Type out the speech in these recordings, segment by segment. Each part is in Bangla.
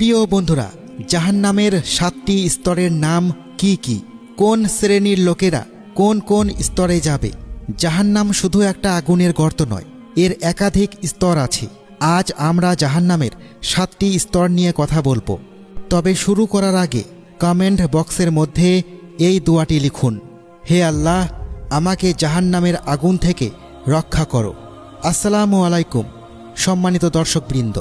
প্রিয় বন্ধুরা, জাহান্নামের 7টি স্তরের নাম কি কি? কোন শ্রেণীর লোকেরা কোন কোন স্তরে যাবে? জাহান্নাম শুধু একটা আগুনের গর্ত নয়, এর একাধিক স্তর আছে। আজ আমরা জাহান্নামের 7টি স্তর নিয়ে কথা বলবো। তবে শুরু করার আগে কমেন্ট বক্সের মধ্যে এই দোয়াটি লিখুন, হে আল্লাহ, আমাকে জাহান্নামের আগুন থেকে রক্ষা করো। আসসালামু আলাইকুম সম্মানিত দর্শকবৃন্দ।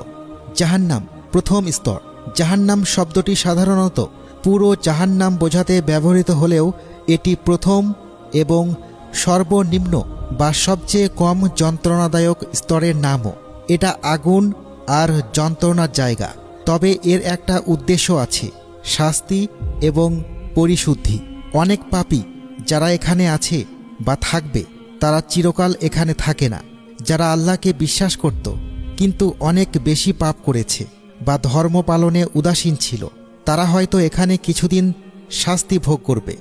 জাহান্নাম প্রথম স্তর। জাহান্নাম শব্দটি সাধারণত পুরো জাহান্নাম বোঝাতে ব্যবহৃত হলেও এটি প্রথম এবং সর্বনিম্ন বা সবচেয়ে কম যন্ত্রণাদায়ক স্তরের নামও। এটা আগুন আর যন্ত্রণার জায়গা। তবে এর একটা উদ্দেশ্য আছে, শাস্তি এবং পরিশুদ্ধি। অনেক পাপী যারা এখানে আছে বা থাকবে তারা চিরকাল এখানে থাকে না। যারা আল্লাহকে বিশ্বাস করত কিন্তু অনেক বেশি পাপ করেছে বা ধর্ম পালনে উদাসীন ছিল, তারা হয়তো এখানে কিছুদিন শাস্তি ভোগ করবে।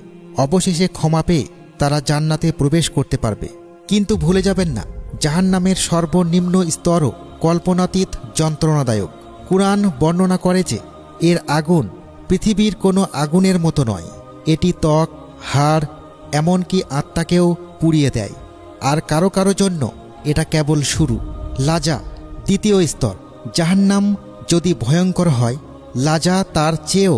অবশেষে ক্ষমা পেয়ে তারা জান্নাতে প্রবেশ করতে পারবে। কিন্তু ভুলে যাবেন না, জাহান্নামের সর্বনিম্ন স্তরও কল্পনাতীত যন্ত্রণাদায়ক। কুরআন বর্ণনা করে যে এর আগুন পৃথিবীর কোনো আগুনের মতো নয়। এটি ত্বক, হাড়, এমনকি আত্মাকেও পুড়িয়ে দেয়। আর কারো কারো জন্য এটা কেবল শুরু। লাজা দ্বিতীয় স্তর। জাহান্নাম যদি ভয়ঙ্কর হয়, লাজা তার চেয়েও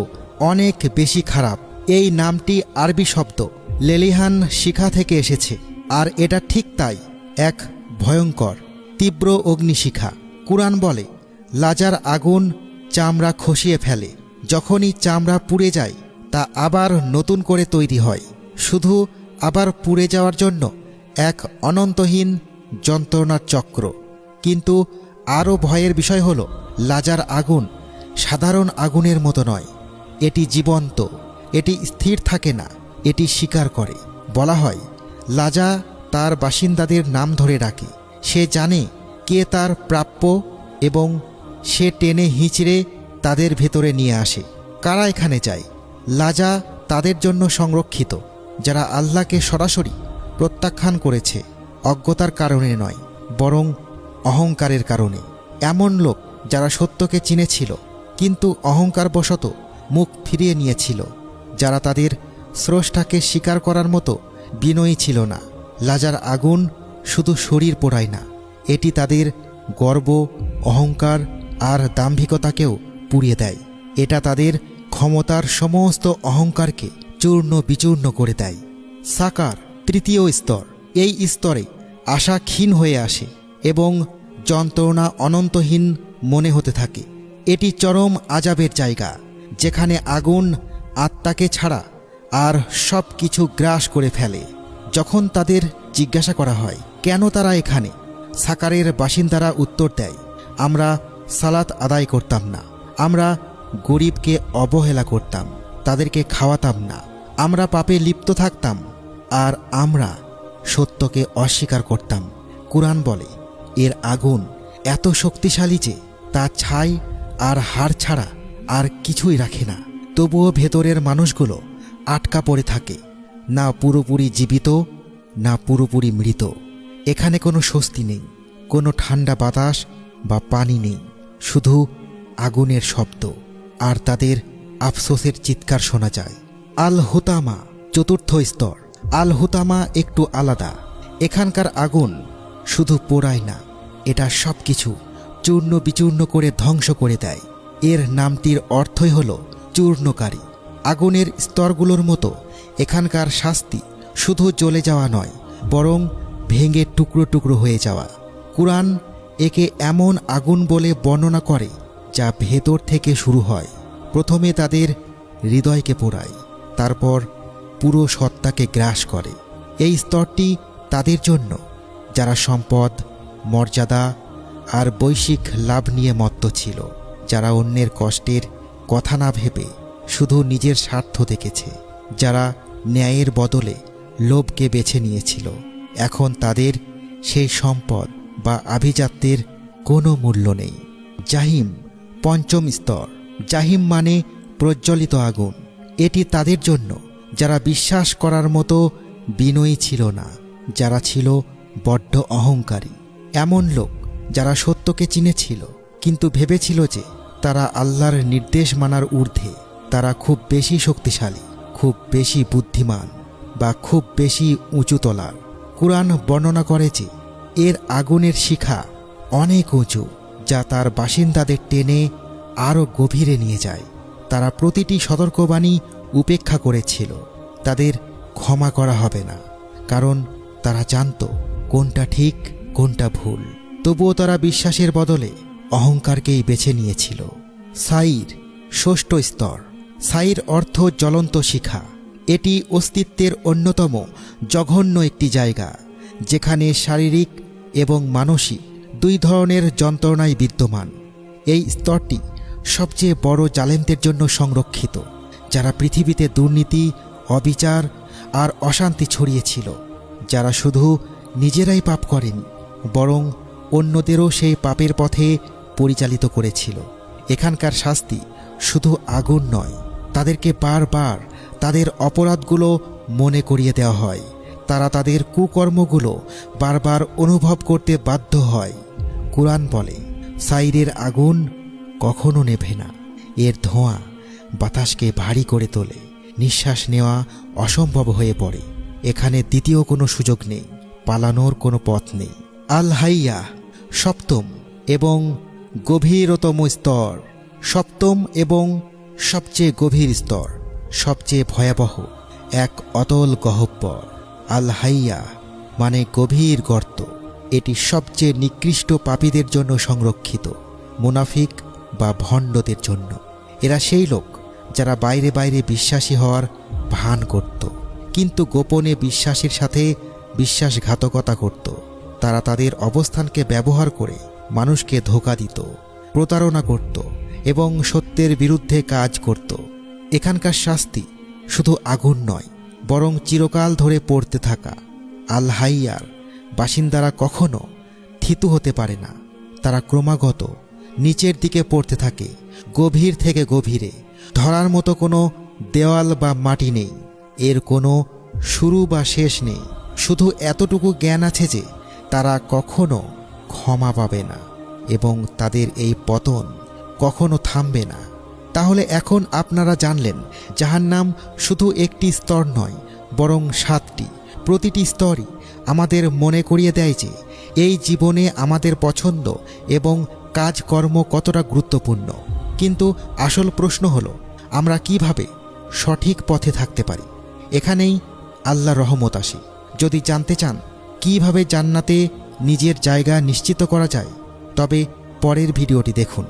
অনেক বেশি খারাপ। এই নামটি আরবি শব্দ লেলিহান শিখা থেকে এসেছে, আর এটা ঠিক তাই, এক ভয়ঙ্কর তীব্র অগ্নিশিখা। কুরআন বলে, লাজার আগুন চামড়া খসিয়ে ফেলে। যখনই চামড়া পুড়ে যায় তা আবার নতুন করে তৈরি হয়, শুধু আবার পুড়ে যাওয়ার জন্য এক অনন্তহীন যন্ত্রণার চক্র। কিন্তু আরও ভয়ের বিষয় হল, লাজার আগুন সাধারণ আগুনের মতো নয়। এটি জীবন্ত, এটি স্থির থাকে না, এটি শিকার করে। বলা হয়, লাজা তার বাসিন্দাদের নাম ধরে ডাকে। সে জানে কে তার প্রাপ্য এবং সে টেনে হিঁচড়ে তাদের ভেতরে নিয়ে আসে। কারা এখানে যায়? লাজা তাদের জন্য সংরক্ষিত যারা আল্লাহকে সরাসরি প্রত্যাখ্যান করেছে, অজ্ঞতার কারণে নয় বরং অহংকারের কারণে। এমন লোক যারা সত্যকে চিনেছিল কিন্তু অহংকারবশত মুখ ফিরিয়ে নিয়েছিল, যারা তাদের স্রষ্টাকে স্বীকার করার মতো বিনয়ী ছিল না। লাজার আগুন শুধু শরীর পোড়ায় না, এটি তাদের গর্ব, অহংকার আর দাম্ভিকতাকেও পুড়িয়ে দেয়। এটা তাদের ক্ষমতার সমস্ত অহংকারকে চূর্ণ বিচূর্ণ করে দেয়। সাকার তৃতীয় স্তর। এই স্তরে আশা ক্ষীণ হয়ে আসে এবং যন্ত্রণা অনন্তহীন মনে হতে থাকে। এটি চরম আযাবের জায়গা, যেখানে আগুন আত্মাকে ছাড়া আর সব কিছু গ্রাস করে ফেলে। যখন তাদের জিজ্ঞাসা করা হয় কেন তারা এখানে, সাকারের বাসিন্দারা উত্তর দেয়, আমরা সালাত আদায় করতাম না, আমরা গরিবকে অবহেলা করতাম, তাদেরকে খাওয়াতাম না, আমরা পাপে লিপ্ত থাকতাম, আর আমরা সত্যকে অস্বীকার করতাম। কুরআন বলে, এর আগুন এত শক্তিশালী যে তা ছাই আর হাড় ছাড়া আর কিছুই রাখে না। তবুও ভেতরের মানুষগুলো আটকা পড়ে থাকে, না পুরোপুরি জীবিত না পুরোপুরি মৃত। এখানে কোনো স্বস্তি নেই, কোনো ঠান্ডা বাতাস বা পানি নেই, শুধু আগুনের শব্দ আর তাদের আফসোসের চিৎকার শোনা যায়। আল হুতামা চতুর্থ স্তর। আল হুতামা একটু আলাদা। এখানকার আগুন শুধু পোড়ায় না, এটা সব কিছু চূর্ণ বিচূর্ণ করে ধ্বংস করে দেয়। এর নামটির অর্থই হল চূর্ণকারী। আগুনের স্তরগুলোর মতো এখানকার শাস্তি শুধু জ্বলে যাওয়া নয়, বরং ভেঙে টুকরো টুকরো হয়ে যাওয়া। কুরআন একে এমন আগুন বলে বর্ণনা করে যা ভেতর থেকে শুরু হয়। প্রথমে তাদের হৃদয়কে পোড়ায়, তারপর পুরো সত্তাকে গ্রাস করে। এই স্তরটি তাদের জন্য যারা সম্পদ, মর্যাদা আর বৈশ্বিক লাভ নিয়ে মত্ত ছিল, যারা অন্যের কষ্টের কথা না ভেবে শুধু নিজের স্বার্থ দেখেছে, যারা ন্যায়ের বদলে লোভকে বেছে নিয়েছিল। এখন তাদের সেই সম্পদ বা আভিজাত্যের কোনো মূল্য নেই। জাহিম পঞ্চম স্তর। জাহিম মানে প্রজ্বলিত আগুন। এটি তাদের জন্য যারা বিশ্বাস করার মতো বিনয়ী ছিল না, যারা ছিল বড্ড অহংকারী। এমন লোক যারা সত্যকে চিনেছিল কিন্তু ভেবেছিল যে তারা আল্লাহর নির্দেশ মানার ঊর্ধ্বে। তারা খুব বেশি শক্তিশালী, খুব বেশি বুদ্ধিমান বা খুব বেশি উঁচুতলার। কুরআন বর্ণনা করে যে এর আগুনের শিখা অনেক উঁচু, যা তার বাসিন্দাদের টেনে আরও গভীরে নিয়ে যায়। তারা প্রতিটি সতর্কবাণী উপেক্ষা করেছিল। তাদের ক্ষমা করা হবে না, কারণ তারা জানত কোনটা ঠিক কোনটা ভুল। তবুও তারা বিশ্বাসের বদলে অহংকারকেই বেছে নিয়েছিল। সাইর, ষষ্ঠ স্তর। সাইর অর্থ জ্বলন্ত শিখা। এটি অস্তিত্বের অন্যতম জঘন্য একটি জায়গা, যেখানে শারীরিক এবং মানসিক দুই ধরনের যন্ত্রণাই বিদ্যমান। এই স্তরটি সবচেয়ে বড় জালেমদের জন্য সংরক্ষিত, যারা পৃথিবীতে দুর্নীতি, অবিচার আর অশান্তি ছড়িয়েছিল, যারা শুধু নিজেরাই পাপ করেনি, বরং অন্যদেরও সেই পাপের পথে পরিচালিত করেছিল। এখানকার শাস্তি শুধু আগুন নয়, তাদেরকে বারবার তাদের অপরাধগুলো মনে করিয়ে দেওয়া হয়। তারা তাদের কুকর্মগুলো বারবার অনুভব করতে বাধ্য হয়। কুরআন বলে, সাইরের আগুন কখনো নেভে না। এর ধোঁয়া বাতাসকে ভারী করে তোলে, নিঃশ্বাস নেওয়া অসম্ভব হয়ে পড়ে। এখানে দ্বিতীয় কোনো সুযোগ নেই, পালানোর কোনো পথ নেই। আল হাইয়া, সপ্তম এবং গভীরতম স্তর। সপ্তম এবং সবচেয়ে গভীর স্তর, সবচেয়ে ভয়াবহ, এক অতল গহ্বর। আল হাইয়া মানে গভীর গর্ত। এটি সবচেয়ে নিকৃষ্ট পাপীদের জন্য সংরক্ষিত, মুনাফিক বা ভণ্ডদের জন্য। এরা সেই লোক যারা বাইরে বাইরে বিশ্বাসী হওয়ার ভান করত, কিন্তু গোপনে বিশ্বাসের সাথে বিশ্বাসঘাতকতা করত। তারা তাদের অবস্থানকে ব্যবহার করে মানুষকে ধোঁকা দিত, প্রতারণা করত এবং সত্যের বিরুদ্ধে কাজ করত। এখানকার শাস্তি শুধু আগুন নয়, বরং চিরকাল ধরে পড়তে থাকা। আল হাইয়ার বাসিন্দারা কখনো থিতু হতে পারে না। তারা ক্রমাগত নিচের দিকে পড়তে থাকে, গভীর থেকে গভীরে। ধরার মতো কোনো দেওয়াল বা মাটি নেই, এর কোনো শুরু বা শেষ নেই। শুধু এতটুকু জ্ঞান আছে যে তারা কখনো ক্ষমা পাবে না এবং তাদের এই পতন কখনো থামবে না। তাহলে এখন আপনারা জানলেন, জাহান্নাম শুধু একটি স্তর নয়, বরং 7টি। প্রতিটি স্তরই আমাদের মনে করিয়ে দেয় যে এই জীবনে আমাদের পছন্দ এবং কাজকর্ম কতটা গুরুত্বপূর্ণ। কিন্তু আসল প্রশ্ন হলো, আমরা কিভাবে সঠিক পথে থাকতে পারি? এখানেই আল্লাহর রহমত আসে। যদি জানতে চান কিভাবে জান্নাতে নিজের জায়গা নিশ্চিত করা যায়, তবে পরের ভিডিওটি দেখুন।